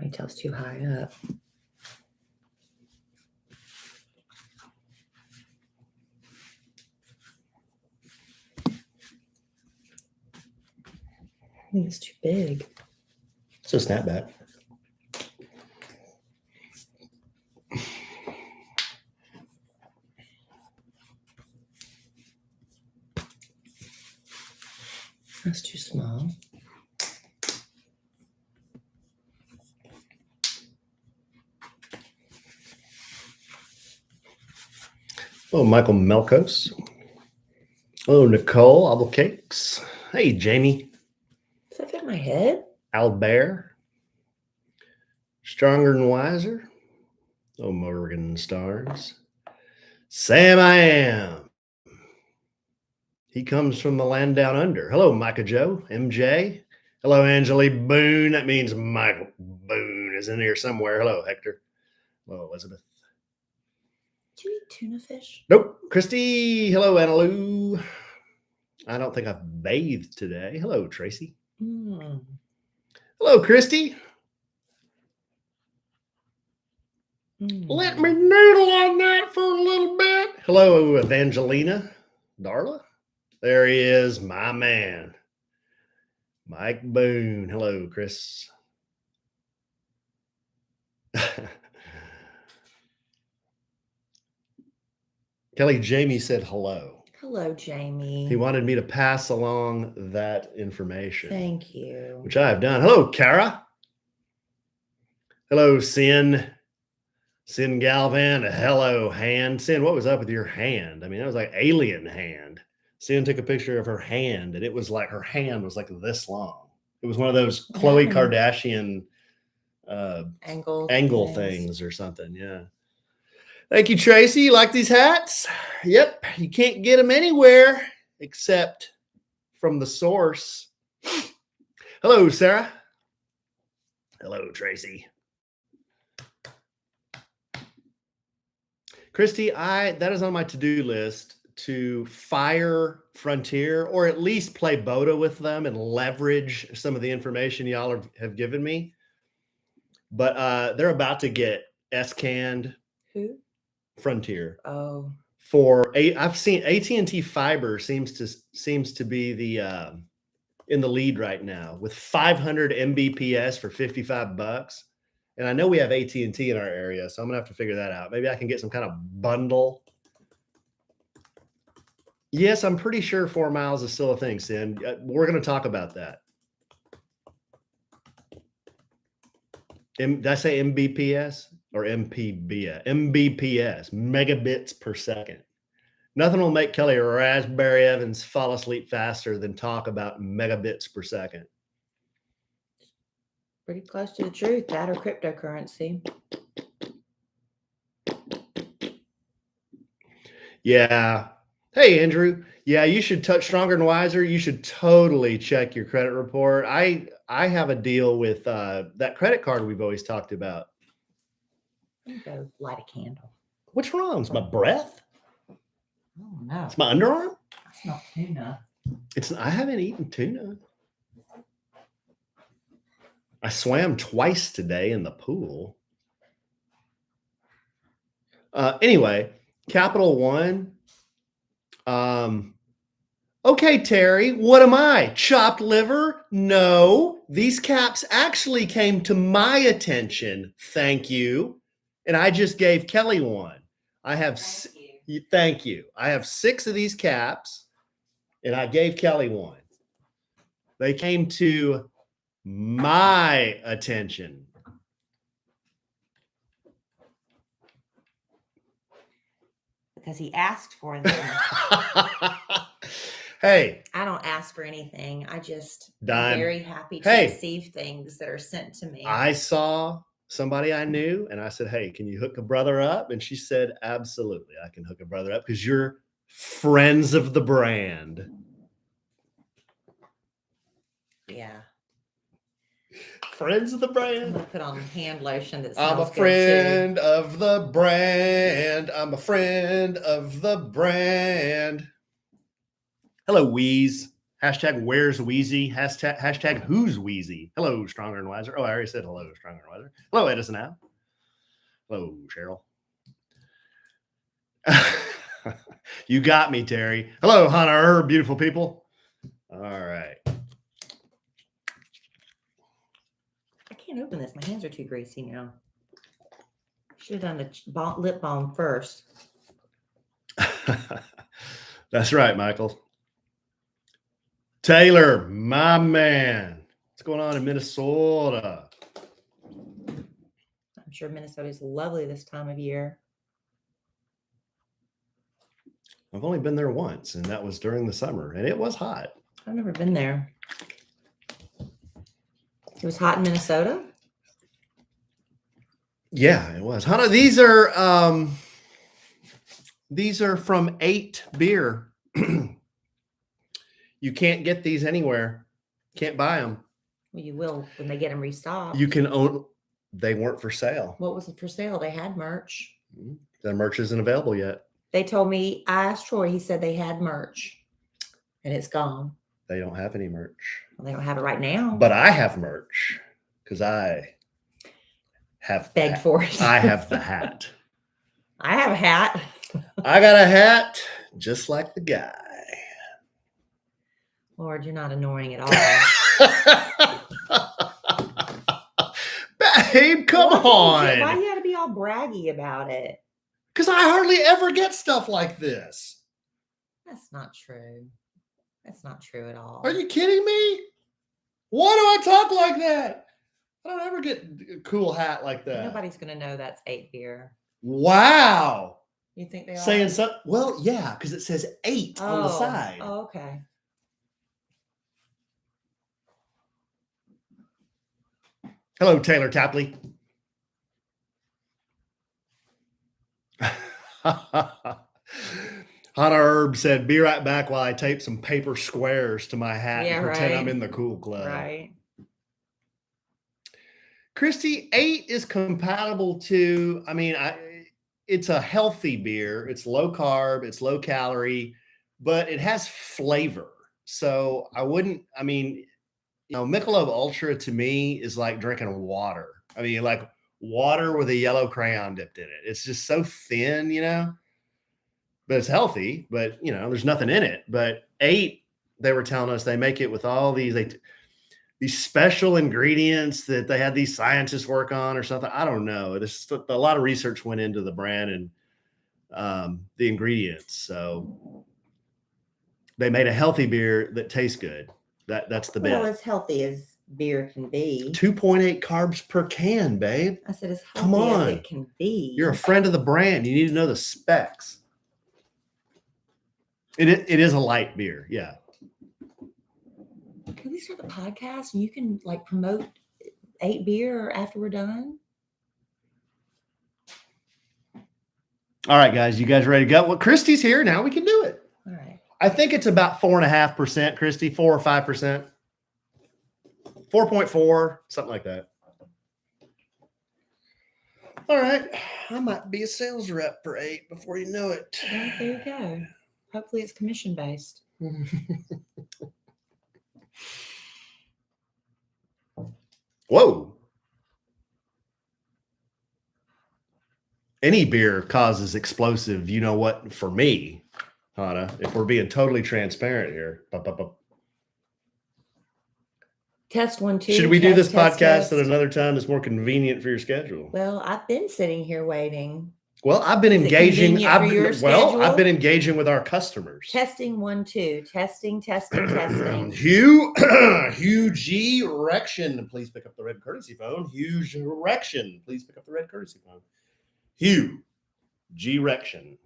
Ponytail's too high up. I think it's too big. It's a snapback. That's too small. Oh, Michael Melkos. Oh, Nicole, Apple Cakes. Hey, Jamie. Does that fit my head? Albert. Stronger and Wiser. Oh, Morgan Stars. Sam I Am. He comes from the land down under. Hello, Micah Joe. MJ. Hello, Angeli Boone. That means Michael Boone is in here somewhere. Hello, Hector. Hello, Elizabeth. Do you eat tuna fish? Nope. Christy. Hello, Anna Lou. I don't think I've bathed today. Hello, Tracy. Hello, Christy. Let me noodle on that for a little bit. Hello, Evangelina. Darla. There he is, my man. Mike Boone. Hello, Chris. Kelly, Jamie said hello. Hello, Jamie. He wanted me to pass along that information. Thank you. Which I have done. Hello, Kara. Hello, Sin. Sin Galvan. Hello, hand. Sin, what was up with your hand? I mean, that was like alien hand. Sin took a picture of her hand, and it was like her hand was like this long. It was one of those Khloe Kardashian angle things or something. Yeah. Thank you, Tracy. You like these hats? Yep. You can't get them anywhere except from the source. Hello, Sarah. Hello, Tracy. Christy, that is on my to-do list to fire Frontier or at least play Boda with them and leverage some of the information y'all have given me. But they're about to get S-canned. Who? Frontier. Oh. I've seen AT&T Fiber seems to be the in the lead right now with 500 Mbps for $55. And I know we have AT&T in our area, so I'm gonna have to figure that out. Maybe I can get some kind of bundle. Yes, I'm pretty sure 4 miles is still a thing, Sin. We're gonna talk about that. Did I say Mbps or MPBS? Mbps, megabits per second. Nothing will make Kelly or Rasberry Evans fall asleep faster than talk about megabits per second. Pretty close to the truth, that or cryptocurrency. Yeah. Hey, Andrew. Yeah, you should touch Stronger and Wiser. You should totally check your credit report. I have a deal with that credit card we've always talked about. I'm gonna go light a candle. What's wrong? It's my breath? Oh no. It's my underarm? That's not tuna. I haven't eaten tuna. I swam twice today in the pool. Anyway, Capital One. Okay, Terry, what am I? Chopped liver? No, these caps actually came to my attention. Thank you. And I just gave Kelly one. Thank you. I have 6 of these caps, and I gave Kelly one. They came to my attention. Because he asked for them. Hey. I don't ask for anything. I just am very happy to receive things that are sent to me. I saw somebody I knew and I said, hey, can you hook a brother up? And she said, absolutely, I can hook a brother up because you're friends of the brand. Yeah. Friends of the brand. I'm going to put on hand lotion that smells I'm a friend of the brand. I'm a friend of the brand. Hello, Wheeze. Hashtag where's Wheezy? Hashtag who's Wheezy? Hello, Stronger and Wiser. Oh, I already said hello, Stronger and Wiser. Hello, Edison now. Hello, Cheryl. You got me, Terry. Hello, Hannah, beautiful people. All right. I can't open this. My hands are too greasy now. Should have done the lip balm first. That's right, Michael. Taylor, my man. What's going on in Minnesota? I'm sure Minnesota's lovely this time of year. I've only been there once, and that was during the summer, and it was hot. I've never been there. It was hot in Minnesota? Yeah, it was. Hannah, these are from 8 Beer. You can't get these anywhere. Can't buy them. Well, you will when they get them restocked. You can own. They weren't for sale. What was it for sale? They had merch. The merch isn't available yet. They told me, I asked Troy, he said they had merch and it's gone. They don't have any merch. Well, they don't have it right now. But I have merch because I have begged for it. I have the hat. I have a hat. I got a hat just like the guy. Lord, you're not annoying at all. Babe, come on. Why you got to be all braggy about it? Because I hardly ever get stuff like this. That's not true. That's not true at all. Are you kidding me? Why do I talk like that? I don't ever get a cool hat like that. Nobody's going to know that's 8 Beer. Wow. You think they are? Saying so? Well, yeah, because it says 8 on the side. Oh, okay. Hello, Taylor Tapley. Hannah Herb said, be right back while I tape some paper squares to my hat and pretend I'm in the cool club. Right. Christy, 8 is compatible to, it's a healthy beer. It's low carb, it's low calorie, but it has flavor. So Michelob Ultra to me is like drinking water. Like water with a yellow crayon dipped in it. It's just so thin, but it's healthy, but there's nothing in it. But 8, they were telling us they make it with all these special ingredients that they had these scientists work on or something. I don't know. There's a lot of research went into the brand and the ingredients. So they made a healthy beer that tastes good. That's the best. Well, as healthy as beer can be. 2.8 carbs per can, babe. I said as healthy as it can be. You're a friend of the brand. You need to know the specs. It is a light beer. Yeah. Can we start the podcast and you can promote 8 Beer after we're done? All right, guys. You guys ready to go? Well, Christy's here. Now we can do it. All right. I think it's about 4.5%, Christy, 4 or 5%. 4.4, something like that. All right. I might be a sales rep for 8 before you know it. Well, there you go. Hopefully it's commission based. Whoa. Any beer causes explosive, you know what, for me, Hannah, if we're being totally transparent here. Test 1, 2. Should we do this podcast test. at another time that's more convenient for your schedule? Well, I've been sitting here waiting. Well, I've been engaging. I've been engaging with our customers. Testing 1, 2. Testing. Hugh G. Erection. Please pick up the red courtesy phone. Huge Erection. Please pick up the red courtesy phone. Hugh G. Erection.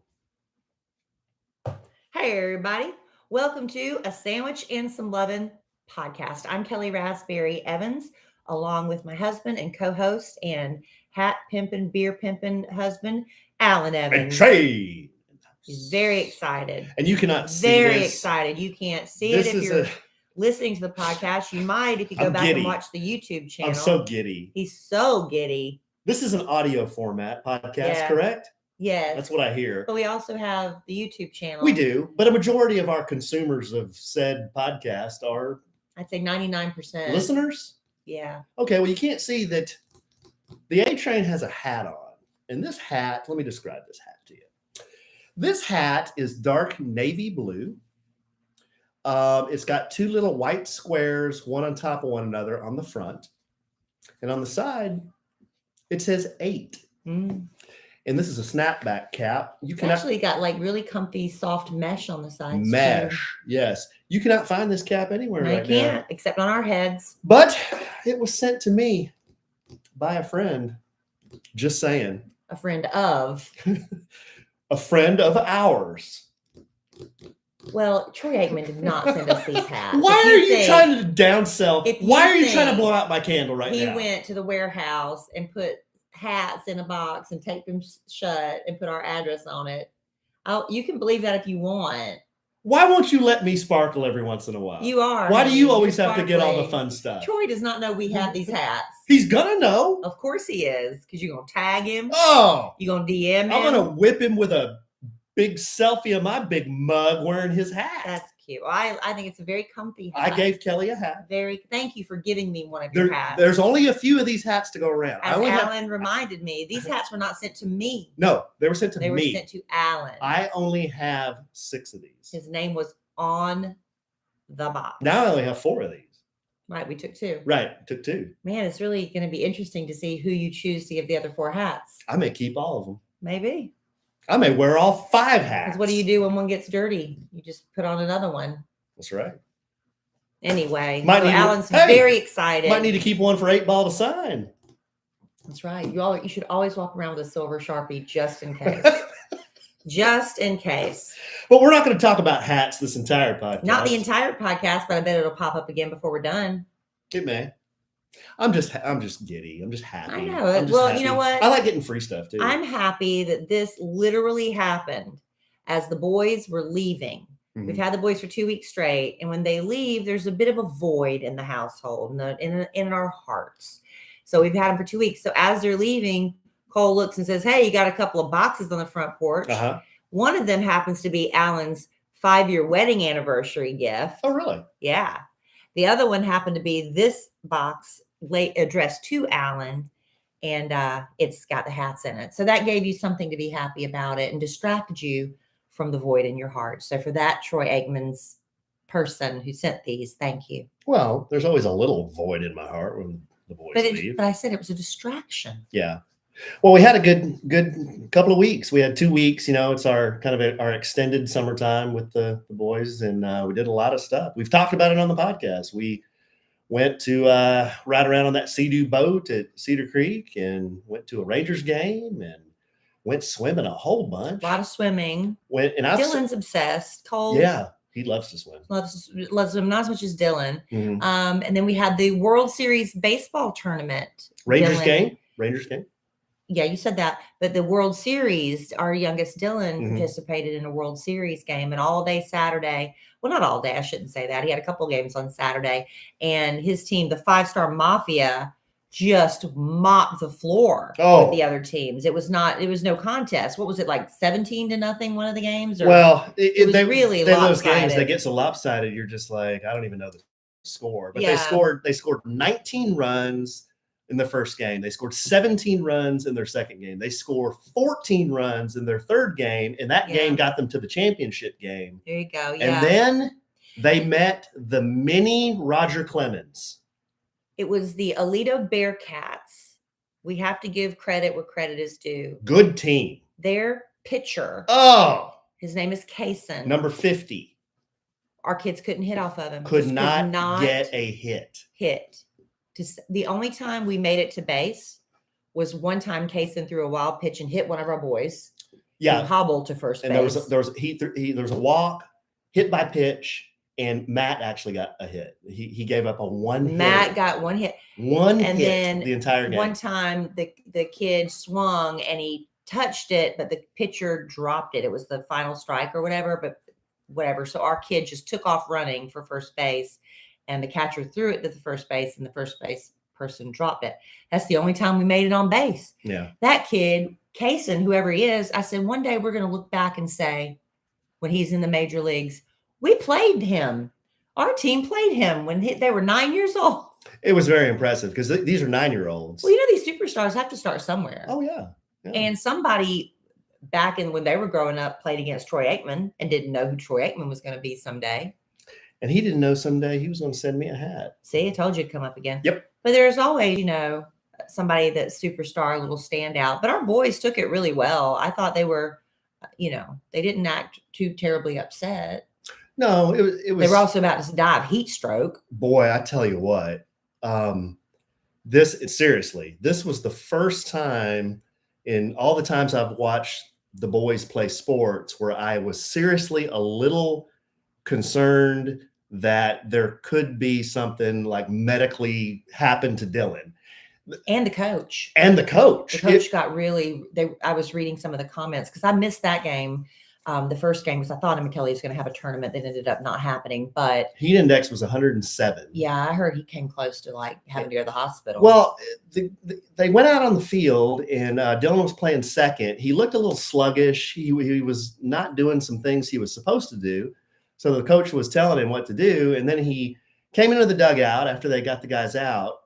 Hey, everybody. Welcome to A Sandwich and Some Lovin' podcast. I'm Kellie Rasberry Evans, along with my husband and co-host and hat pimping, beer pimping husband, Alan Evans. And Trey. He's very excited. And you cannot see Very this. excited. You can't see it if you're listening to the podcast. You might if you go back and watch the YouTube channel. I'm so giddy. He's so giddy. This is an audio format podcast, correct? Yes. That's what I hear. But we also have the YouTube channel. We do, but a majority of our consumers of said podcast are, I'd say 99%. listeners. Yeah. Okay, well, you can't see that the A Train has a hat on. And this hat, let me describe this hat to you. This hat is dark navy blue. It's got two little white squares, one on top of one another on the front. And on the side, it says 8. Mm. And this is a snapback cap. You can actually got like really comfy, soft mesh on the sides. Mesh, too. yes. You cannot find this cap anywhere right now. You can't, except on our heads. But it was sent to me by a friend. Just saying. A friend of. A friend of ours. Well, Troy Aikman did not send us these hats. Why are you trying to downsell? Why are you trying to blow out my candle right now? He went to the warehouse and put hats in a box and taped them shut and put our address on it. You can believe that if you want. Why won't you let me sparkle every once in a while? You are. Why do you always have to get all the fun stuff? Troy does not know we have these hats. He's gonna know. Of course he is, because you're gonna tag him. Oh, you're gonna DM him. I'm gonna whip him with a big selfie of my big mug wearing his hat. That's cute. I think it's a very comfy hat. I gave Kelly a hat. Thank you for giving me one of your hats. There's only a few of these hats to go around. As Alan reminded me, these hats were not sent to me. No, they were sent to me. They were sent to Alan. I only have 6 of these. His name was on the box. Now I only have 4 of these. Right, we took 2. Right, took 2. Man, it's really going to be interesting to see who you choose to give the other 4 hats. I may keep all of them. Maybe. I may wear all 5 hats. Because what do you do when one gets dirty? You just put on another one. That's right. Anyway, Alan's very excited. Might need to keep one for 8 Ball to sign. That's right. You should always walk around with a silver Sharpie just in case. Just in case. But we're not going to talk about hats this entire podcast. Not the entire podcast, but I bet it'll pop up again before we're done. It may. I'm just giddy. I'm just happy. I know. Well, happy. You know what? I like getting free stuff too. I'm happy that this literally happened as the boys were leaving. Mm-hmm. We've had the boys for 2 weeks straight. And when they leave, there's a bit of a void in the household, in our hearts. So we've had them for 2 weeks. So as they're leaving, Cole looks and says, "Hey, you got a couple of boxes on the front porch." Uh-huh. One of them happens to be Alan's 5-year wedding anniversary gift. Oh, really? Yeah. The other one happened to be this box addressed to Alan, and it's got the hats in it. So that gave you something to be happy about it and distracted you from the void in your heart. So for that, Troy Aikman's person who sent these, thank you. Well, there's always a little void in my heart when the boys leave. But I said it was a distraction. Yeah. Well, we had a good couple of weeks. We had 2 weeks. It's our kind of our extended summertime with the boys, and we did a lot of stuff. We've talked about it on the podcast. We went to ride around on that Sea-Doo boat at Cedar Creek, and went to a Rangers game, and went swimming a whole bunch. A lot of swimming. Dylan's obsessed. Cole. Yeah, he loves to swim. Loves swim, not as much as Dylan. Mm-hmm. And then we had the World Series baseball tournament. Rangers game. Yeah, you said that. But the World Series, our youngest Dylan participated in a World Series game, and all day Saturday. Well, not all day. I shouldn't say that. He had a couple of games on Saturday, and his team, the 5-Star Mafia, just mopped the floor with the other teams. It was no contest. What was it, like 17-0 one of the games? Or, well, it was really lopsided. Those games, they get so lopsided, you're just like, I don't even know the score. But they scored 19 runs in the first game. They scored 17 runs in their second game. They scored 14 runs in their third game, and that game got them to the championship game. There you go. Yeah. And then they met the mini Roger Clemens. It was the Alito Bearcats. We have to give credit where credit is due. Good team. Their pitcher. Oh. His name is Kaysen. Number 50. Our kids couldn't hit off of him. Could not get a hit. The only time we made it to base was one time Kaysen threw a wild pitch and hit one of our boys. Yeah. And hobbled to first base. And there was a walk, hit by pitch, and Matt actually got a hit. He gave up a one hit. Matt got one hit. Then the entire game. One time the kid swung and he touched it, but the pitcher dropped it. It was the final strike or whatever. So our kid just took off running for first base. And the catcher threw it to the first base, and the first base person dropped it. That's the only time we made it on base. Yeah. That kid, Kaysen, whoever he is, I said, one day we're going to look back and say, when he's in the major leagues, we played him. Our team played him when they were 9 years old. It was very impressive because these are 9-year-olds. Well, these superstars have to start somewhere. Oh, yeah. And somebody back when they were growing up played against Troy Aikman and didn't know who Troy Aikman was going to be someday. And he didn't know someday he was going to send me a hat. See, I told you it'd come up again. Yep. But there's always, somebody that's superstar, a little standout. But our boys took it really well. I thought they were, they didn't act too terribly upset. No, it was. They were also about to die of heat stroke. Boy, I tell you what, this was the first time in all the times I've watched the boys play sports where I was seriously a little concerned that there could be something like medically happen to Dylan. And the coach. The coach got really, I was reading some of the comments because I missed that game. The first game because I thought Kellie was going to have a tournament that ended up not happening, but heat index was 107. Yeah, I heard he came close to like having to go to the hospital. Well, they went out on the field and Dylan was playing second. He looked a little sluggish. He was not doing some things he was supposed to do. So the coach was telling him what to do. And then he came into the dugout after they got the guys out.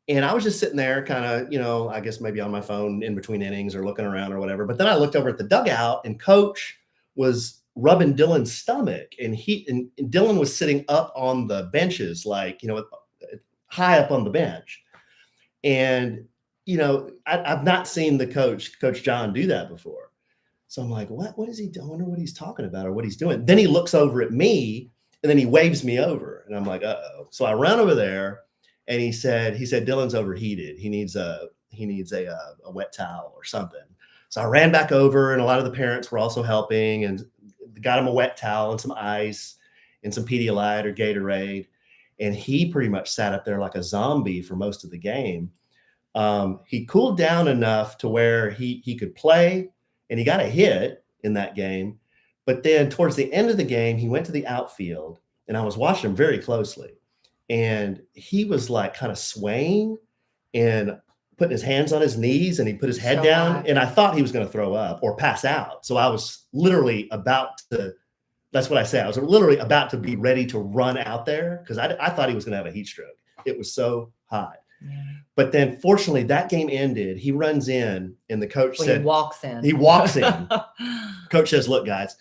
And I was just sitting there kind of, I guess maybe on my phone in between innings or looking around or whatever. But then I looked over at the dugout and coach was rubbing Dylan's stomach and Dylan was sitting up on the benches, like, high up on the bench. And, I've not seen the Coach John do that before. So I'm like, what is he doing? I wonder what he's talking about or what he's doing. Then he looks over at me and then he waves me over and I'm like, uh-oh. So I run over there. And he said, Dylan's overheated. He needs a wet towel or something. So I ran back over and a lot of the parents were also helping and got him a wet towel and some ice and some Pedialyte or Gatorade. And he pretty much sat up there like a zombie for most of the game. He cooled down enough to where he could play and he got a hit in that game. But then towards the end of the game, he went to the outfield and I was watching him very closely. And he was like kind of swaying and putting his hands on his knees and he put his head down. And I thought he was going to throw up or pass out. So I was literally that's what I said. I was literally about to be ready to run out there because I thought he was going to have a heat stroke. It was so hot. Yeah. But then fortunately that game ended. He runs in and the coach said, he walks in. Coach says, look, guys,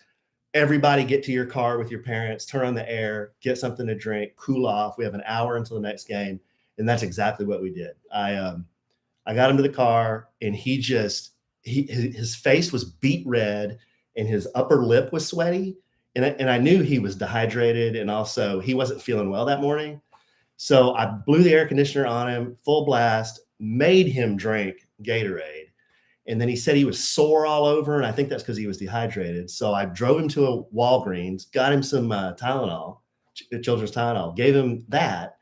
everybody get to your car with your parents, turn on the air, get something to drink, cool off. We have an hour until the next game. And that's exactly what we did. I got him to the car and his face was beet red and his upper lip was sweaty. And I knew he was dehydrated and also he wasn't feeling well that morning. So I blew the air conditioner on him, full blast, made him drink Gatorade. And then he said he was sore all over. And I think that's because he was dehydrated. So I drove him to a Walgreens, got him some Tylenol, children's Tylenol, gave him that.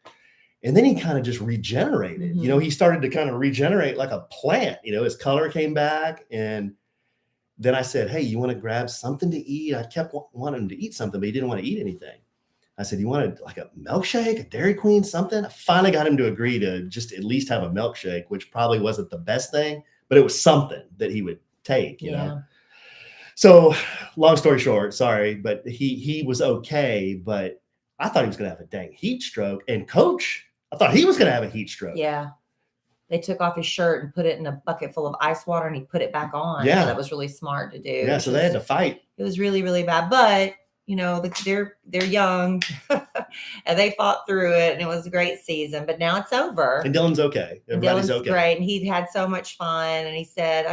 And then he kind of just regenerated. Mm-hmm. He started to kind of regenerate like a plant. His color came back. And then I said, hey, you want to grab something to eat? I kept wanting him to eat something, but he didn't want to eat anything. I said, you wanted like a milkshake, a Dairy Queen, something? I finally got him to agree to just at least have a milkshake, which probably wasn't the best thing. But it was something that he would take, you know? So long story short, sorry, but he was okay. But I thought he was going to have a dang heat stroke. And coach, I thought he was going to have a heat stroke. Yeah. They took off his shirt and put it in a bucket full of ice water and he put it back on. Yeah. So that was really smart to do. Yeah. So they had to fight. It was really, really bad. But, they're young and they fought through it and it was a great season, but now it's over. And Dylan's okay. Everybody's okay. Great. And he had so much fun. And I said,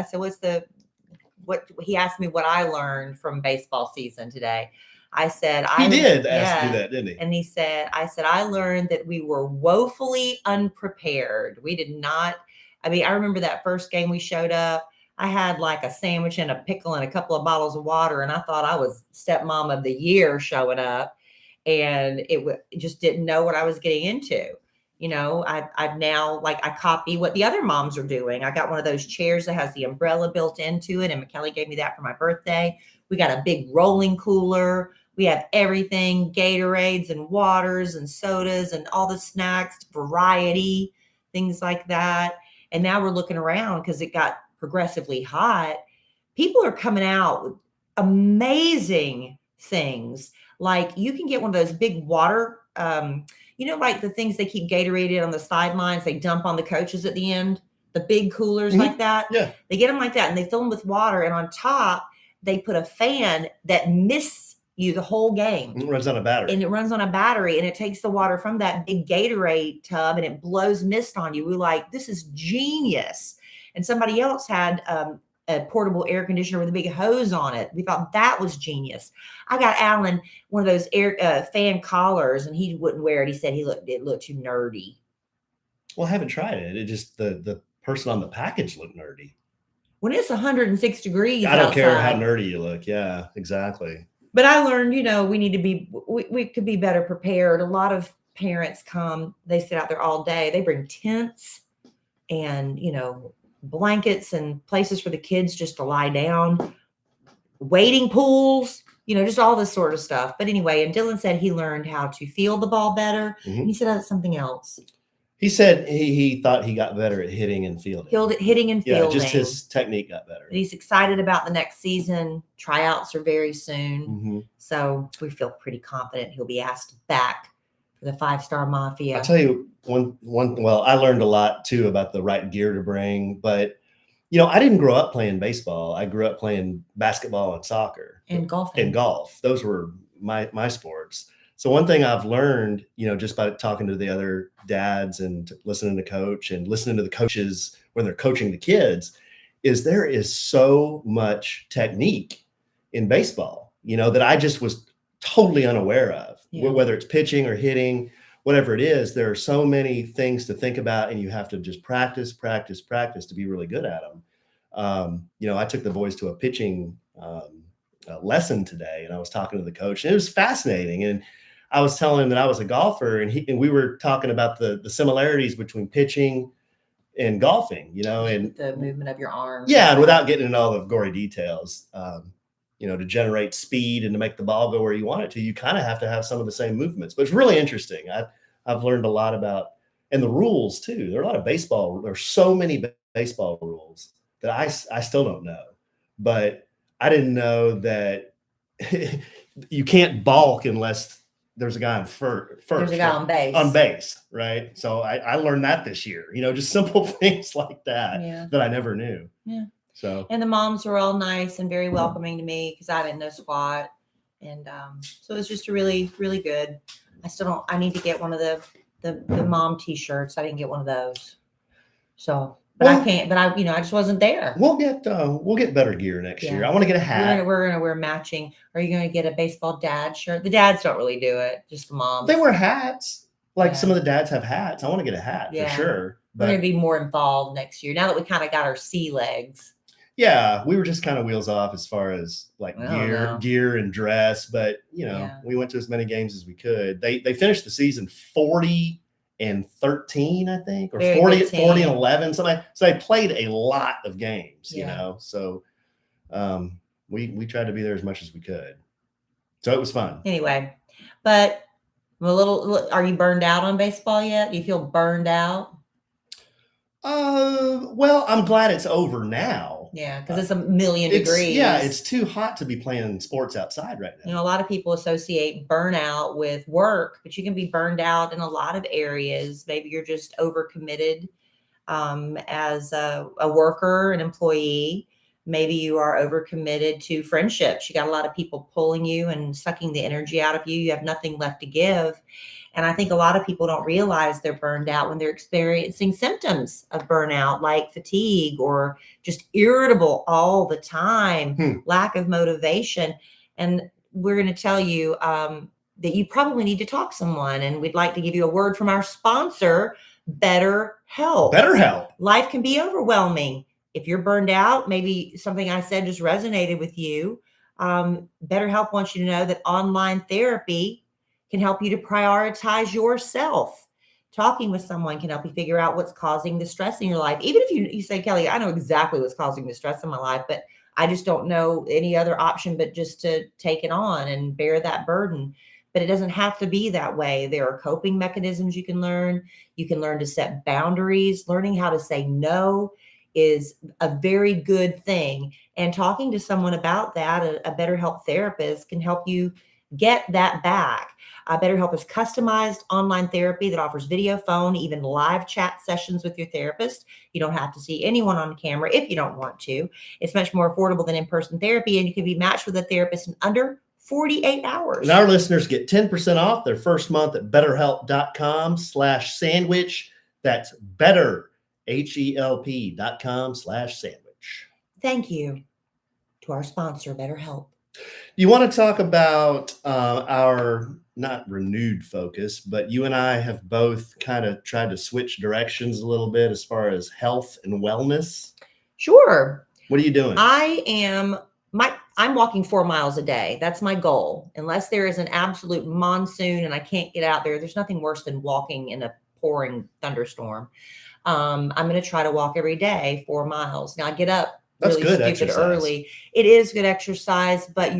he asked me what I learned from baseball season today. I said, he did ask you that, didn't he? And I learned that we were woefully unprepared. We did not, I remember that first game we showed up. I had like a sandwich and a pickle and a couple of bottles of water. And I thought I was stepmom of the year showing up and just didn't know what I was getting into. I've now, I copy what the other moms are doing. I got one of those chairs that has the umbrella built into it. And Kellie gave me that for my birthday. We got a big rolling cooler. We have everything, Gatorades and waters and sodas and all the snacks, variety, things like that. And now we're looking around because it got progressively hot. People are coming out with amazing things. Like you can get one of those big water, like the things they keep Gatorade on the sidelines, they dump on the coaches at the end, the big coolers like that. Yeah. They get them like that and they fill them with water. And on top, they put a fan that mists you the whole game. It runs on a battery. And it runs on a battery and it takes the water from that big Gatorade tub and it blows mist on you. We're like, this is genius. And somebody else had a portable air conditioner with a big hose on it. We thought that was genius. I got Alan one of those air fan collars and he wouldn't wear it. He said it looked too nerdy. Well, I haven't tried it. It just, the person on the package looked nerdy. When it's 106 degrees I don't care how outside. nerdy you look. Yeah, exactly. But I learned, we need to we could be better prepared. A lot of parents come, they sit out there all day. They bring tents and, blankets and places for the kids just to lie down, wading pools, just all this sort of stuff. But anyway, and Dylan said he learned how to field the ball better. Mm-hmm. And he said that's something else. He said he thought he got better at hitting and fielding. Hitting and fielding. Yeah, just his technique got better. But he's excited about the next season. Tryouts are very soon. Mm-hmm. So we feel pretty confident he'll be asked back for the 5-Star Mafia. I'll tell you I learned a lot too about the right gear to bring, but I didn't grow up playing baseball. I grew up playing basketball and soccer. And golf. And golf. Those were my sports. So one thing I've learned, just by talking to the other dads and listening to coach and listening to the coaches when they're coaching the kids, is there is so much technique in baseball, that I just was totally unaware of. Yeah. Whether it's pitching or hitting, whatever it is, there are so many things to think about, and you have to just practice to be really good at them. I took the boys to a pitching lesson today, and I was talking to the coach, and it was fascinating. And I was telling him that I was a golfer, and we were talking about the similarities between pitching and golfing, and the movement of your arms. Yeah, and without getting into all the gory details, to generate speed and to make the ball go where you want it to, you kind of have to have some of the same movements. But it's really interesting. I've learned a lot about, and the rules too. There are a lot of baseball. There's so many baseball rules that I still don't know, but I didn't know that you can't balk unless there's a guy on first. There's a guy on base. On base, right? So I learned that this year. Just simple things like that that I never knew. Yeah. So. And the moms were all nice and very welcoming to me because I didn't know squat, and so it was just really, really good. I need to get one of the mom T-shirts. I didn't get one of those. So. But I can't. But I just wasn't there. We'll get better gear next year. I want to get a hat. We're gonna wear matching. Are you gonna get a baseball dad shirt? The dads don't really do it. Just the moms. They wear hats. Some of the dads have hats. I want to get a hat for sure. But we're gonna be more involved next year. Now that we kind of got our sea legs. Yeah, we were just kind of wheels off as far as gear and dress. But we went to as many games as we could. They finished the season 40-13, I think, or 40-11, something. So they played a lot of games, So we tried to be there as much as we could. So it was fun. Anyway, but are you burned out on baseball yet? Do you feel burned out? Well, I'm glad it's over now. Yeah, because it's a million degrees. Yeah, it's too hot to be playing sports outside right now. A lot of people associate burnout with work, but you can be burned out in a lot of areas. Maybe you're just overcommitted as a worker, an employee. Maybe you are overcommitted to friendships. You got a lot of people pulling you and sucking the energy out of you. You have nothing left to give. And I think a lot of people don't realize they're burned out when they're experiencing symptoms of burnout, like fatigue or just irritable all the time, lack of motivation. And we're going to tell you that you probably need to talk to someone. And we'd like to give you a word from our sponsor, BetterHelp. BetterHelp. Life can be overwhelming. If you're burned out, maybe something I said just resonated with you. BetterHelp wants you to know that online therapy can help you to prioritize yourself. Talking with someone can help you figure out what's causing the stress in your life. Even if you say, Kelly, I know exactly what's causing the stress in my life, but I just don't know any other option but just to take it on and bear that burden. But it doesn't have to be that way. There are coping mechanisms you can learn. You can learn to set boundaries. Learning how to say no is a very good thing. And talking to someone about that, a BetterHelp therapist, can help you get that back. BetterHelp is customized online therapy that offers video, phone, even live chat sessions with your therapist. You don't have to see anyone on camera if you don't want to. It's much more affordable than in-person therapy, and you can be matched with a therapist in under 48 hours. And our listeners get 10% off their first month at betterhelp.com/sandwich. That's better, HELP.com/sandwich. Thank you to our sponsor, BetterHelp. You want to talk about our not renewed focus, but you and I have both kind of tried to switch directions a little bit as far as health and wellness. Sure. What are you doing? I'm walking 4 miles a day. That's my goal. Unless there is an absolute monsoon and I can't get out there, there's nothing worse than walking in a pouring thunderstorm. I'm going to try to walk every day 4 miles. Now I get up That's really good stupid exercise. early. It is good exercise, but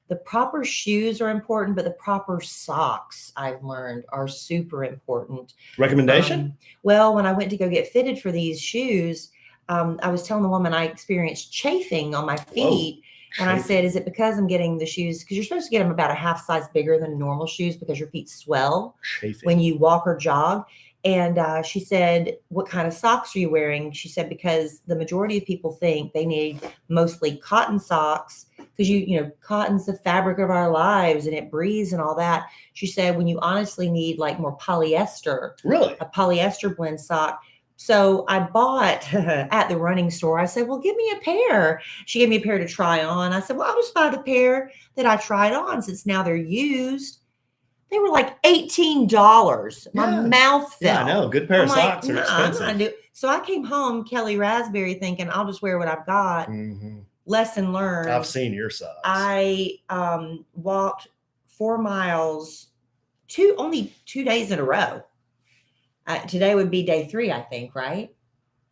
the proper shoes are important, but the proper socks, I've learned, are super important. Recommendation? Well, when I went to go get fitted for these shoes, I was telling the woman I experienced chafing on my feet. And I said, is it because I'm getting the shoes? Because you're supposed to get them about a half size bigger than normal shoes because your feet swell when you walk or jog. And she said, what kind of socks are you wearing? She said, because the majority of people think they need mostly cotton socks because cotton's the fabric of our lives and it breathes and all that. She said, when you honestly need like more polyester, Really? a polyester blend sock. So I bought at the running store. I said, well, give me a pair. She gave me a pair to try on. I said, well, I'll just buy the pair that I tried on since now they're used. They were like $18. My mouth fell. Yeah, I know. Good pair of socks are expensive. So I came home, Kellie Rasberry, thinking I'll just wear what I've got. Mm-hmm. Lesson learned. I've seen your socks. I walked 4 miles only 2 days in a row. Today would be day 3, I think, right?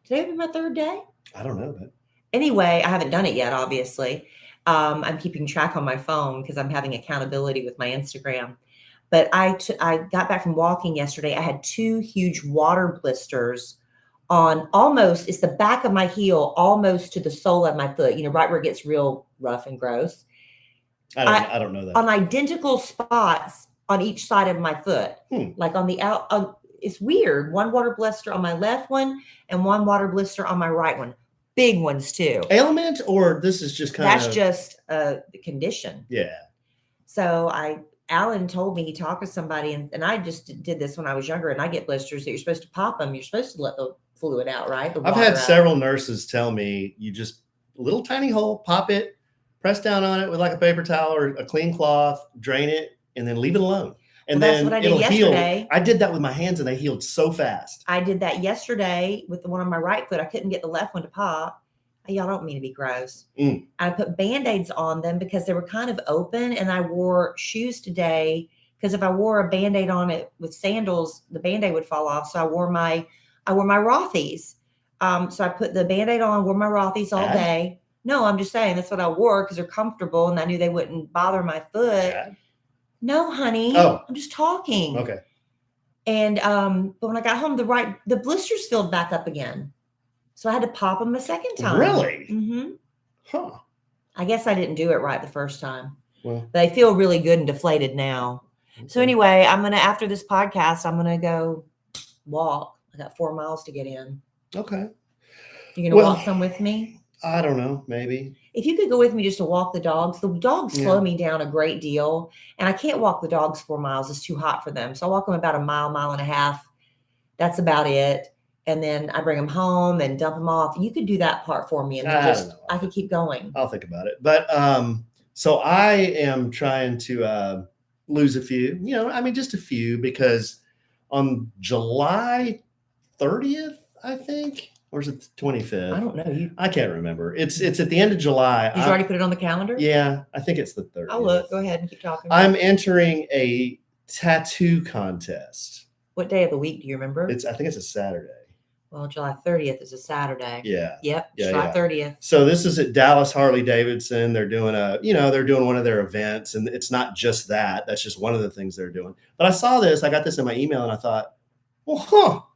Today would be my 3rd day. I don't know. But anyway, I haven't done it yet, obviously. I'm keeping track on my phone because I'm having accountability with my Instagram. But I got back from walking yesterday. I had 2 huge water blisters on almost, it's the back of my heel, almost to the sole of my foot, right where it gets real rough and gross. I don't know that. On identical spots on each side of my foot, like on the out. It's weird. 1 water blister on my left one and 1 water blister on my right one. Big ones too. Ailment, or this is just kind of... That's just a condition. Yeah. So Alan told me he talked to somebody, and I just did this when I was younger, and I get blisters that you're supposed to pop them. You're supposed to let the fluid out, right? I've had several nurses tell me you just little tiny hole, pop it, press down on it with like a paper towel or a clean cloth, drain it, and then leave it alone. And then it'll heal. I did that with my hands and they healed so fast. I did that yesterday with the one on my right foot. I couldn't get the left one to pop. Y'all don't mean to be gross. I put Band-Aids on them because they were kind of open, and I wore shoes today because if I wore a Band-Aid on it with sandals, the Band-Aid would fall off. So I wore my Rothy's. So I put the Band-Aid on, wore my Rothy's all day. No, I'm just saying that's what I wore because they're comfortable and I knew they wouldn't bother my foot. No, honey. Oh. I'm just talking. Okay. And but when I got home, the blisters filled back up again. So I had to pop them a second time. Really? Mm-hmm. Huh. I guess I didn't do it right the first time. Well, they feel really good and deflated now. Okay. So anyway, after this podcast, I'm gonna go walk. I got 4 miles to get in. Okay. You gonna walk some with me? I don't know, maybe. If you could go with me just to walk the dogs slow me down a great deal. And I can't walk the dogs 4 miles. It's too hot for them. So I walk them about a mile and a half. That's about it. And then I bring them home and dump them off. You could do that part for me. And I could keep going. I'll think about it. But so I am trying to lose a few, just a few, because on July 30th, I think, or is it the 25th? I don't know. I can't remember. It's at the end of July. Did you already put it on the calendar? Yeah, I think it's the 30th. I'll look. Go ahead and keep talking. I'm entering a tattoo contest. What day of the week do you remember? I think it's a Saturday. Well, July 30th is a Saturday. Yeah. Yep. Yeah, July yeah. 30th. So this is at Dallas Harley Davidson. They're doing they're doing one of their events, and it's not just that. That's just one of the things they're doing. But I saw this, I got this in my email, and I thought, well,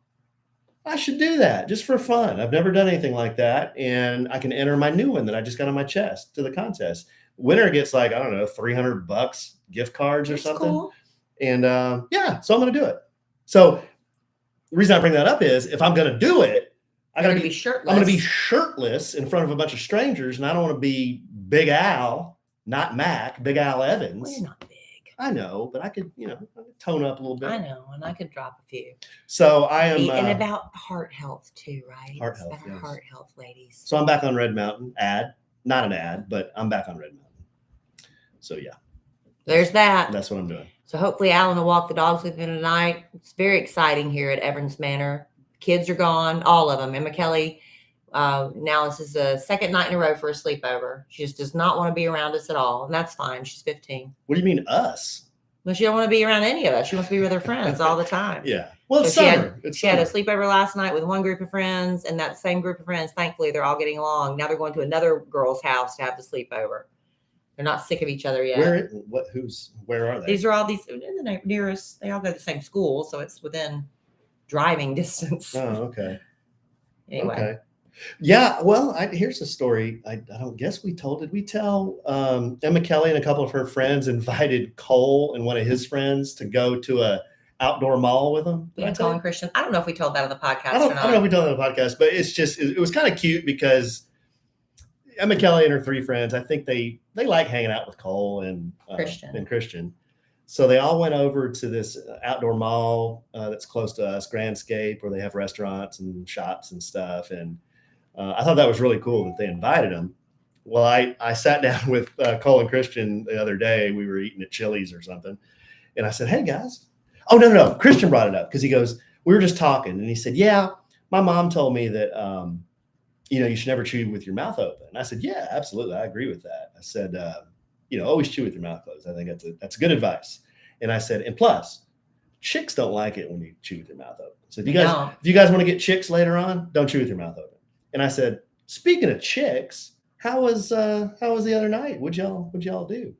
I should do that just for fun. I've never done anything like that, and I can enter my new one that I just got on my chest to the contest. Winner gets like, I don't know, $300 gift cards or That's something. cool. And so I'm going to do it. So the reason I bring that up is if I'm going to do it, I'm going to be shirtless. I'm going to be shirtless in front of a bunch of strangers, and I don't want to be Big Al, not Mac, Big Al Evans. Well, you're not big. I know, but I could, tone up a little bit. I know, and I could drop a few. So I am. And about heart health too, right? Heart It's health, about yes. heart health, ladies. So I'm back on Red Mountain. Not an ad, but I'm back on Red Mountain. So yeah. There's that. That's what I'm doing. So hopefully Alan will walk the dogs with me tonight. It's very exciting here at Evans Manor. Kids are gone, all of them. Emma Kellie, now this is the second night in a row for a sleepover. She just does not want to be around us at all, and that's fine. She's 15. What do you mean us? Well, she don't want to be around any of us. She wants to be with her friends all the time. Yeah. Well, it's So summer. she had a sleepover last night with one group of friends, and that same group of friends, thankfully, they're all getting along. Now they're going to another girl's house to have the sleepover. They're not sick of each other yet. Where are they? These are all these in the nearest. They all go to the same school, so it's within driving distance. Oh, okay. Anyway. Okay. Yeah. Well, here's a story. I don't guess we told. Did we tell? Emma Kellie and a couple of her friends invited Cole and one of his friends to go to a outdoor mall with them. Yeah, Colin Christian. I don't know if we told that on the podcast I don't or not. know if we told it on the podcast, but it was kind of cute because Emma Kellie and her three friends, I think they like hanging out with Cole and Christian. So they all went over to this outdoor mall that's close to us, Grandscape, where they have restaurants and shops and stuff. And I thought that was really cool that they invited them. Well, I sat down with Cole and Christian the other day. We were eating at Chili's or something. And I said, hey, guys. Oh, no. Christian brought it up because he goes, we were just talking. And he said, yeah, my mom told me that, you should never chew with your mouth open. And I said, yeah, absolutely. I agree with that. I said, always chew with your mouth closed. I think that's good advice. And I said, and plus, chicks don't like it when you chew with your mouth open. So if you guys want to get chicks later on, don't chew with your mouth open. And I said, speaking of chicks, how was the other night? What'd y'all do?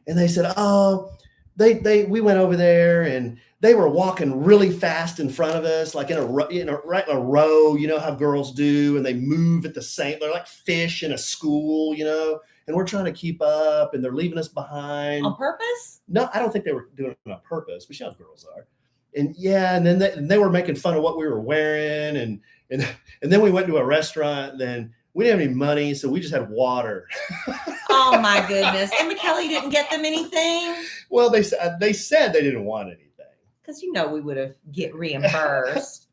And they said, oh, we went over there and they were walking really fast in front of us, like in a row, how girls do, and they move at the same. They're like fish in a school, and we're trying to keep up, and they're leaving us behind On purpose? No, I don't think they were doing it on purpose, but girls are. And yeah, and then they were making fun of what we were wearing, and then we went to a restaurant. Then we didn't have any money, so we just had water. Oh my goodness! And Kellie didn't get them anything. Well, they said they didn't want anything because we would have get reimbursed.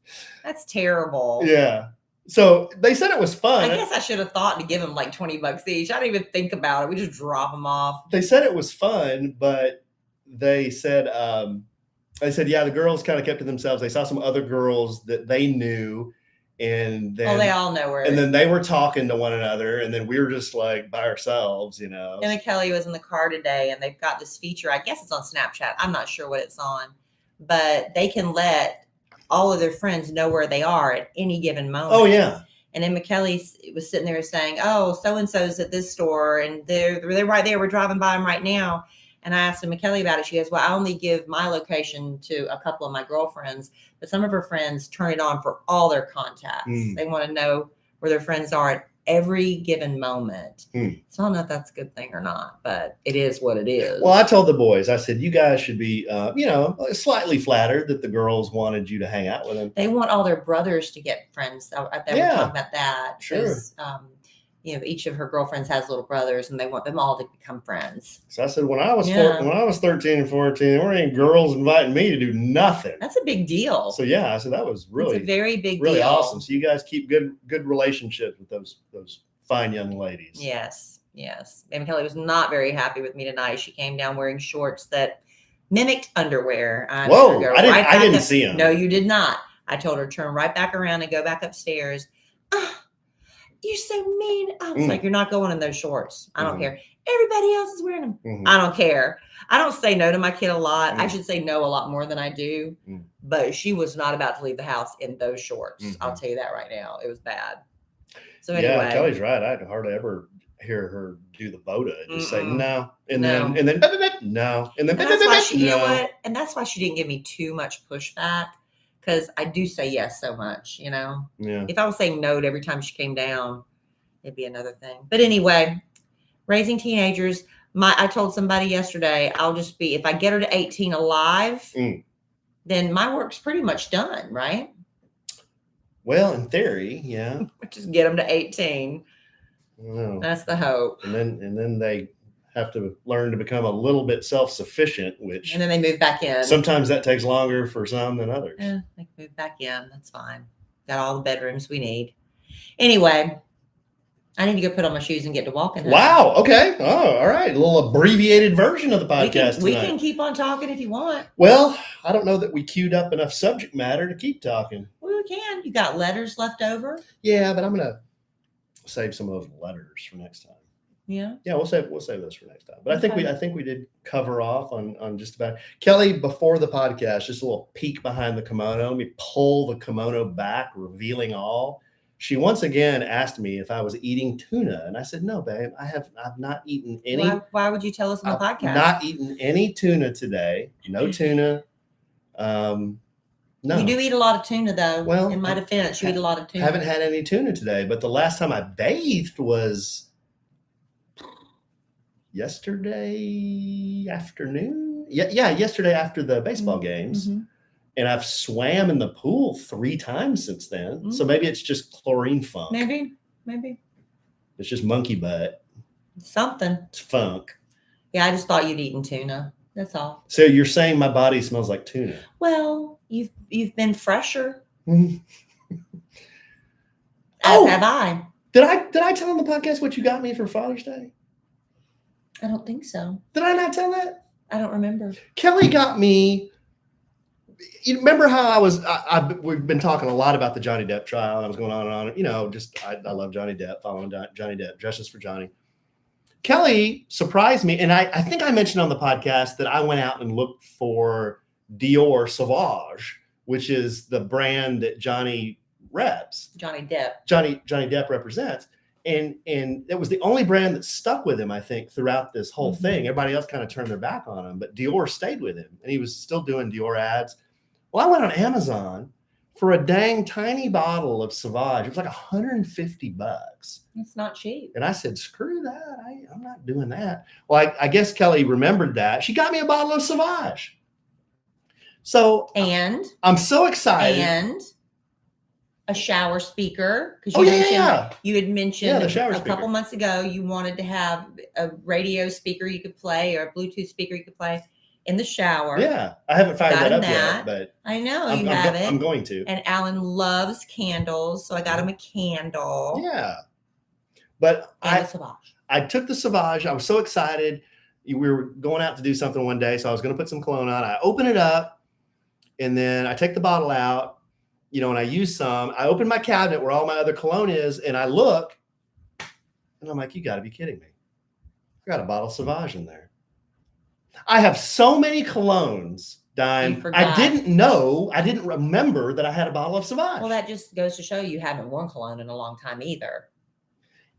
That's terrible. Yeah. So they said it was fun. I guess I should have thought to give them like $20 each. I didn't even think about it. We just drop them off. They said it was fun, but they said, yeah, the girls kind of kept to themselves. They saw some other girls that they knew, and then they all know where. And then they were talking to one another, and then we were just like by ourselves, Emma Kellie was in the car today, and they've got this feature. I guess it's on Snapchat. I'm not sure what it's on, but they can let all of their friends know where they are at any given moment. Oh, yeah. And Emma Kellie was sitting there saying, oh, so-and-so's at this store, and they're right there. We're driving by them right now. And I asked Emma Kellie about it. She goes, well, I only give my location to a couple of my girlfriends, but some of her friends turn it on for all their contacts. They want to know where their friends are at every given moment. So I don't know if that's a good thing or not, but it is what it is. Well, I told the boys, I said, you guys should be, slightly flattered that the girls wanted you to hang out with them. They want all their brothers to get friends. They were talking about that. Sure. Each of her girlfriends has little brothers, and they want them all to become friends. So I said, when I was 13 and 14, there ain't girls inviting me to do nothing. That's a big deal. So yeah, I said that was really a very big really deal. Awesome. So you guys keep good relationships with those fine young ladies. Yes. Emma Kellie was not very happy with me tonight. She came down wearing shorts that mimicked underwear. Whoa! I didn't see them. No, you did not. I told her turn right back around and go back upstairs. You're so mean. I was like, you're not going in those shorts. I don't care. Everybody else is wearing them. Mhm. I don't care. I don't say no to my kid a lot. I Mm. should say no a lot more than I do. Mm. But she was not about to leave the house in those shorts. I'll Mhm. tell you that right now. It was bad. So Yeah, anyway, Kelly's right. I hardly ever hear her do the boda. Just say Mm-mm. no, and No. then no, and then and that's why she, you know no. what? And that's why she didn't give me too much pushback because I do say yes so much. Yeah. If I was saying no to every time she came down, it'd be another thing. But anyway, raising teenagers. I told somebody yesterday, I'll just be, if I get her to 18 alive, Mm. then my work's pretty much done, right? Well, in theory, yeah. Just get them to 18. Wow. That's the hope. And then they have to learn to become a little bit self-sufficient, which And then they move back in. sometimes that takes longer for some than others. Yeah, they can move back in. That's fine. Got all the bedrooms we need. Anyway, I need to go put on my shoes and get to walking. Wow. Okay. Oh, all right. A little abbreviated version of the podcast We tonight. can keep on talking if you want. Well, I don't know that we queued up enough subject matter to keep talking. Well, we can. You got letters left over? Yeah, but I'm gonna save some of those letters for next time. Yeah. Yeah, we'll save those for next time. But Okay. I think we did cover off on just about. Kelly, before the podcast, just a little peek behind the kimono. Let me pull the kimono back, revealing all. She once again asked me if I was eating tuna, and I said, "No, babe, I've not eaten any. Why would you tell us on the I've podcast? not eaten any tuna today. No tuna. No. You do eat a lot of tuna, though. Well, in my defense, you eat a lot of tuna. Haven't had any tuna today, but the last time I bathed was yesterday afternoon. Yeah, yesterday after the baseball games. Mm-hmm. And I've swam in the pool 3 times since then. Mm-hmm. So maybe it's just chlorine funk. Maybe. It's just monkey butt. Something. It's funk. Yeah, I just thought you'd eaten tuna. That's all. So you're saying my body smells like tuna? Well, you've been fresher. Mm-hmm. As have I. Did I tell on the podcast what you got me for Father's Day? I don't think so. Did I not tell that? I don't remember. Kelly got me. You remember how we've been talking a lot about the Johnny Depp trial. And I was going on and on. You know, I love Johnny Depp, following Johnny Depp, Justice for Johnny. Kelly surprised me. And I think I mentioned on the podcast that I went out and looked for Dior Sauvage, which is the brand that Johnny reps. Johnny Depp. Johnny Depp represents. And it was the only brand that stuck with him, I think, throughout this whole thing. Everybody else kind of turned their back on him, but Dior stayed with him, and he was still doing Dior ads. Well, I went on Amazon for a dang tiny bottle of Sauvage. It was like $150. It's not cheap. And I said, screw that. I'm not doing that. Well, I guess Kelly remembered that. She got me a bottle of Sauvage. So I'm so excited. And a shower speaker, because you had mentioned a couple months ago you wanted to have a radio speaker you could play or a Bluetooth speaker you could play in the shower. Yeah, I haven't fired that up yet, but I know you have it. I'm going to. And Alan loves candles, so I got him a candle. Yeah, but I took the Sauvage. I was so excited. We were going out to do something one day, so I was going to put some cologne on. I open it up, and then I take the bottle out. You know, and I use some. I open my cabinet where all my other cologne is, and I look, and I'm like, you got to be kidding me. I got a bottle of Sauvage in there. I have so many colognes, Dime. I didn't remember that I had a bottle of Sauvage. Well, that just goes to show you haven't worn cologne in a long time either.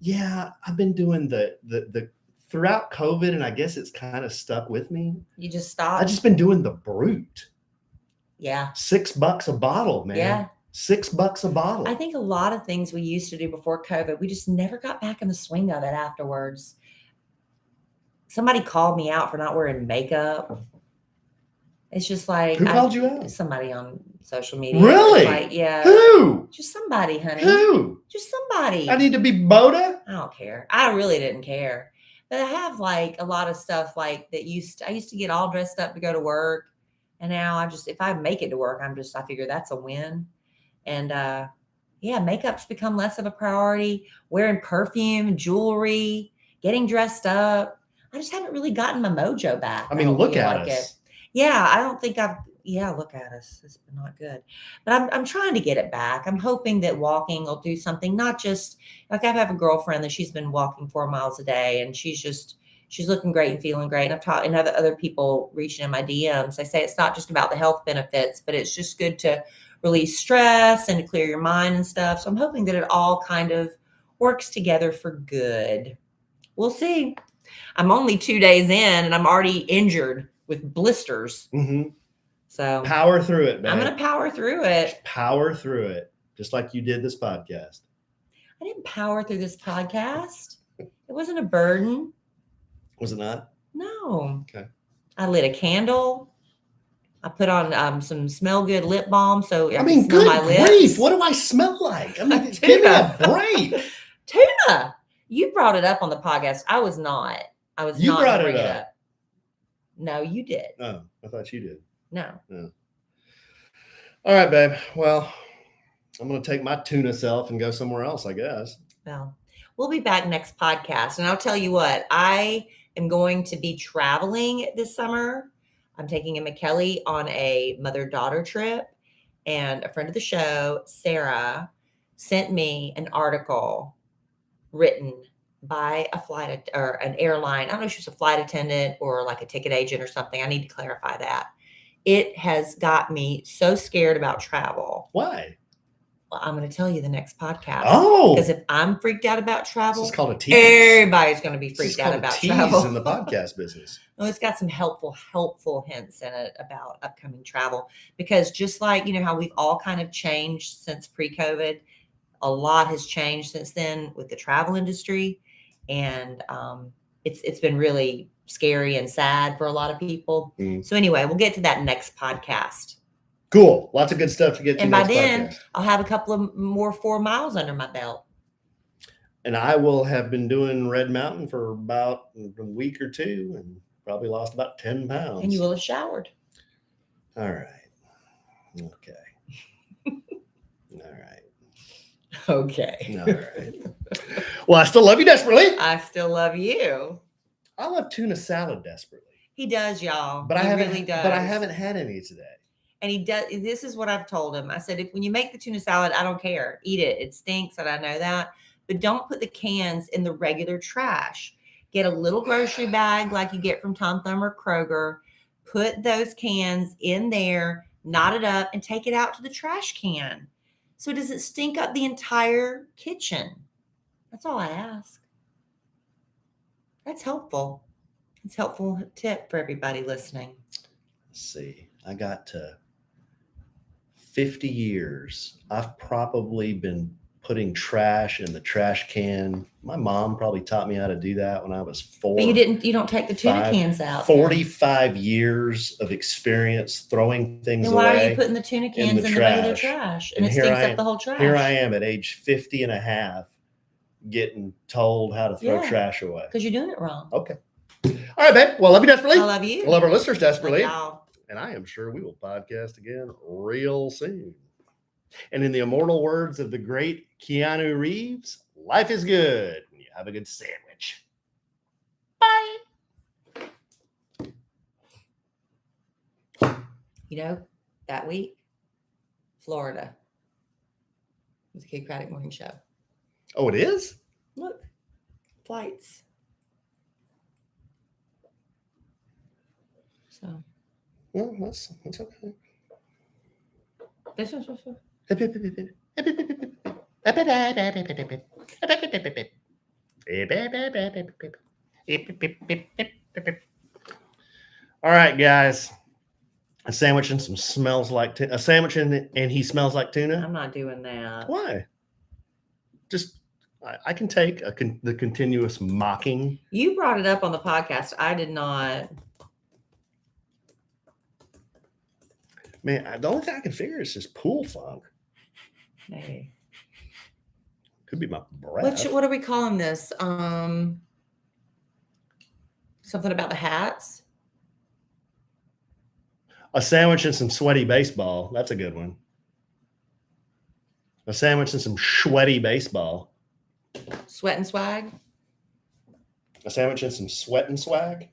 Yeah, I've been doing the throughout COVID, and I guess it's kind of stuck with me. You just stopped? I've just been doing the Brute. Yeah. $6 a bottle, man. Yeah. $6 a bottle. I think a lot of things we used to do before COVID, we just never got back in the swing of it afterwards. Somebody called me out for not wearing makeup. It's just like. Who called you out? Somebody on social media. Really? Like, yeah. Who? Just somebody, honey. Who? Just somebody. I need to be Boda? I don't care. I really didn't care. But I have like a lot of stuff like that I used to get all dressed up to go to work. And now if I make it to work, I figure that's a win. And makeup's become less of a priority. Wearing perfume, jewelry, getting dressed up. I just haven't really gotten my mojo back. I mean, look at us. Yeah, I don't think look at us. It's not good. But I'm trying to get it back. I'm hoping that walking will do something, not just like I have a girlfriend that she's been walking 4 miles a day and she's she's looking great and feeling great. And I've taught and other people reaching in my DMs. They say it's not just about the health benefits, but it's just good to release stress and to clear your mind and stuff. So I'm hoping that it all kind of works together for good. We'll see. I'm only 2 days in and I'm already injured with blisters. Mm-hmm. So Power through it, man. I'm going to power through it. Just power through it, just like you did this podcast. I didn't power through this podcast. It wasn't a burden. Was it not? No. Okay. I lit a candle. I put on some smell good lip balm so I mean, can smell good my lips. grief. What do I smell like? I mean, give me a break. Tuna. You brought it up on the podcast. I was not. You not brought bring it up. No, you did. Oh, I thought you did. No. All right, babe. Well, I'm going to take my tuna self and go somewhere else, I guess. Well, we'll be back next podcast. And I'll tell you what, I am going to be traveling this summer. I'm taking Emma Kellie on a mother-daughter trip. And a friend of the show, Sarah, sent me an article written by a flight or an airline. I don't know if she was a flight attendant or like a ticket agent or something. I need to clarify that. It has got me so scared about travel. Why? Well, I'm going to tell you the next podcast. Oh, because if I'm freaked out about travel, this is called a tease. Everybody's going to be freaked out about travel in the podcast business. Well, it's got some helpful hints in it about upcoming travel, because just like, how we've all kind of changed since pre-COVID, a lot has changed since then with the travel industry. And it's been really scary and sad for a lot of people. So anyway, we'll get to that next podcast. Cool. Lots of good stuff to get to. And by then, I'll have a couple of more 4 miles under my belt. And I will have been doing Red Mountain for about a week or two and probably lost about 10 pounds. And you will have showered. All right. Okay. All right. Okay. All right. Well, I still love you desperately. I still love you. I love tuna salad desperately. He does, y'all. But he I really does. But I haven't had any today. And he does. This is what I've told him. I said, when you make the tuna salad, I don't care. Eat it. It stinks, and I know that. But don't put the cans in the regular trash. Get a little grocery bag like you get from Tom Thumb or Kroger. Put those cans in there, knot it up, and take it out to the trash can. So it doesn't stink up the entire kitchen. That's all I ask. That's helpful. It's a helpful tip for everybody listening. Let's see. I got to 50 years. I've probably been putting trash in the trash can. My mom probably taught me how to do that when I was 4. But you don't take the tuna cans out. 45 years of experience throwing things away. Then why are you putting the tuna cans in the regular trash? And it stinks up the whole trash. Here I am at age 50 and a half getting told how to throw trash away. Because you're doing it wrong. Okay. All right, babe. Well, I love you desperately. I love you. I love our listeners desperately. Y'all. And I am sure we will podcast again real soon. And in the immortal words of the great Keanu Reeves, life is good when you have a good sandwich. Bye. That week, Florida was the Kid Craddock Morning Show. Oh, it is? Look, flights. So. Well, that's okay. This one's supposed to. All right, guys. A sandwich and some smells like a sandwich and he smells like tuna. I'm not doing that. Why? Just I can take the continuous mocking. You brought it up on the podcast. I did not. Man, the only thing I can figure is just pool funk. Maybe. Could be my breath. What are we calling this? Something about the hats. A sandwich and some sweaty baseball. That's a good one. A sandwich and some sweaty baseball. Sweat and swag. A sandwich and some sweat and swag.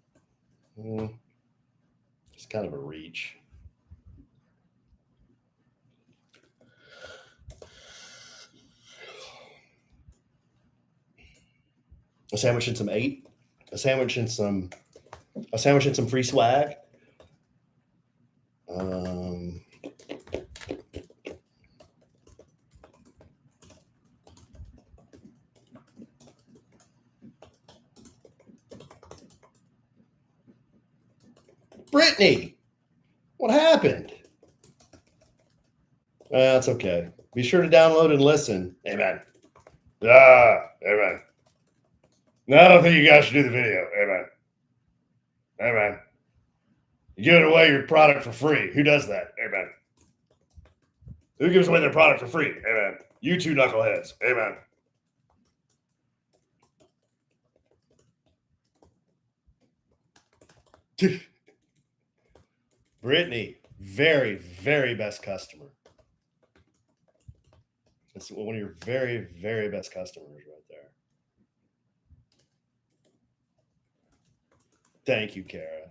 It's kind of a reach. A sandwich and some 8. a sandwich and some free swag. Brittany, what happened? That's okay. Be sure to download and listen. Amen. Amen. No, I don't think you guys should do the video. Amen. Amen. You're giving away your product for free. Who does that? Amen. Who gives away their product for free? Amen. You two knuckleheads. Amen. Brittany, very, very best customer. That's one of your very, very best customers right there. Thank you, Kara.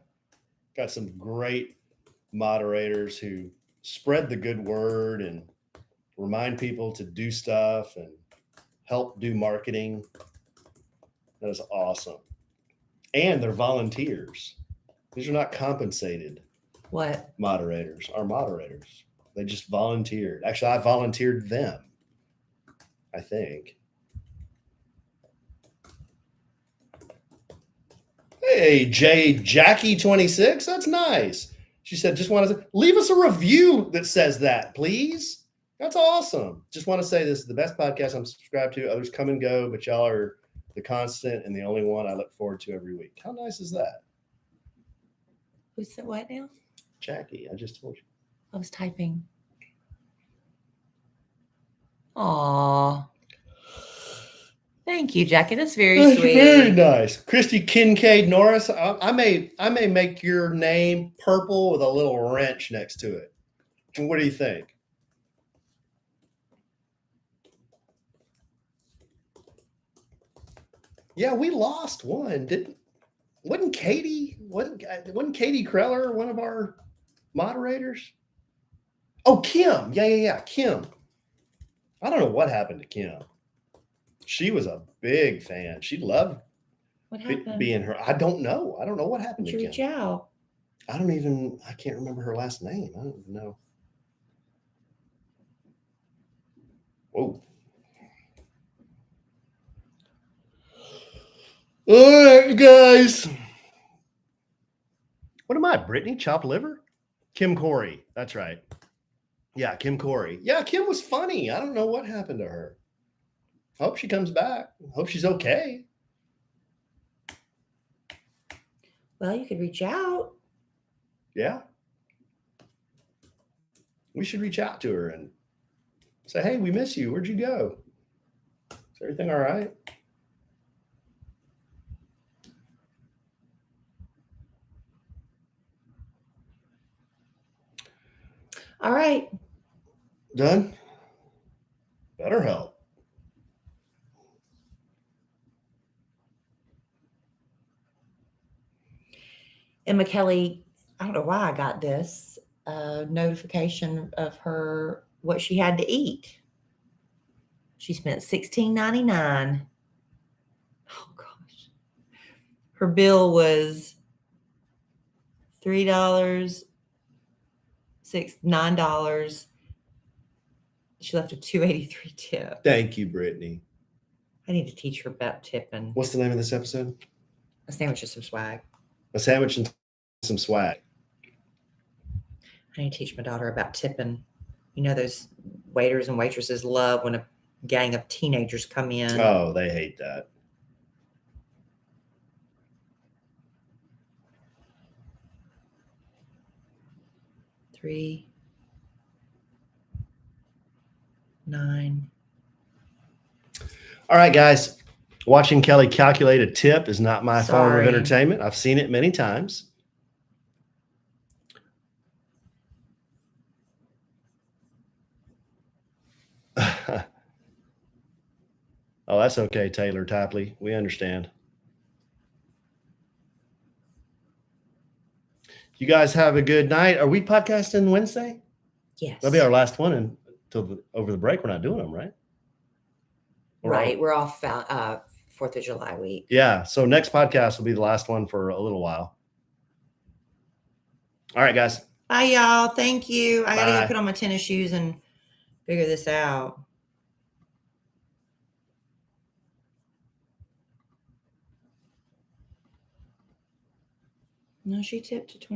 Got some great moderators who spread the good word and remind people to do stuff and help do marketing. That is awesome. And they're volunteers. These are not compensated. What? Moderators are moderators. They just volunteered. Actually, I volunteered them, I think. Hey, Jackie26. That's nice. She said, just want to leave us a review that says that, please. That's awesome. Just want to say this is the best podcast I'm subscribed to. Others come and go, but y'all are the constant and the only one I look forward to every week. How nice is that? Who said what now? Jackie, I just told you. I was typing. Aw. Thank you, Jackie. That's very sweet. Very nice. Christy Kincaid Norris. I may make your name purple with a little wrench next to it. What do you think? Yeah, we lost one. Wasn't Katie Kreller one of our moderators? Oh, Kim. Yeah. Kim. I don't know what happened to Kim. She was a big fan. She loved being her. I don't know. I don't know what happened to Kim. Reach out. I can't remember her last name. I don't even know. Whoa. All right, guys. What am I, Brittany? Chopped liver? Kim Corey. That's right. Yeah, Kim Corey. Yeah, Kim was funny. I don't know what happened to her. Hope she comes back. Hope she's okay. Well, you could reach out. Yeah. We should reach out to her and say, hey, we miss you. Where'd you go? Is everything all right? All right. Done? Better help. Emma Kellie, I don't know why I got this notification of her, what she had to eat. She spent $16.99. Oh, gosh. Her bill was $3, $9. She left a $2.83 tip. Thank you, Brittany. I need to teach her about tipping. What's the name of this episode? A sandwich and some swag. A sandwich and some swag. I need to teach my daughter about tipping. You know, those waiters and waitresses love when a gang of teenagers come in. Oh, they hate that. $3, $9. All right, guys. Watching Kellie calculate a tip is not my form of Sorry. entertainment. I've seen it many times. Oh, that's okay, Taylor Tapley. We understand. You guys have a good night. Are we podcasting Wednesday? Yes. That'll be our last one until over the break. We're not doing them, right? Right. We're off 4th of July week. Yeah. So next podcast will be the last one for a little while. All right, guys. Bye, y'all. Thank you. I got to Bye. go put on my tennis shoes and figure this out. No, she tipped to 20.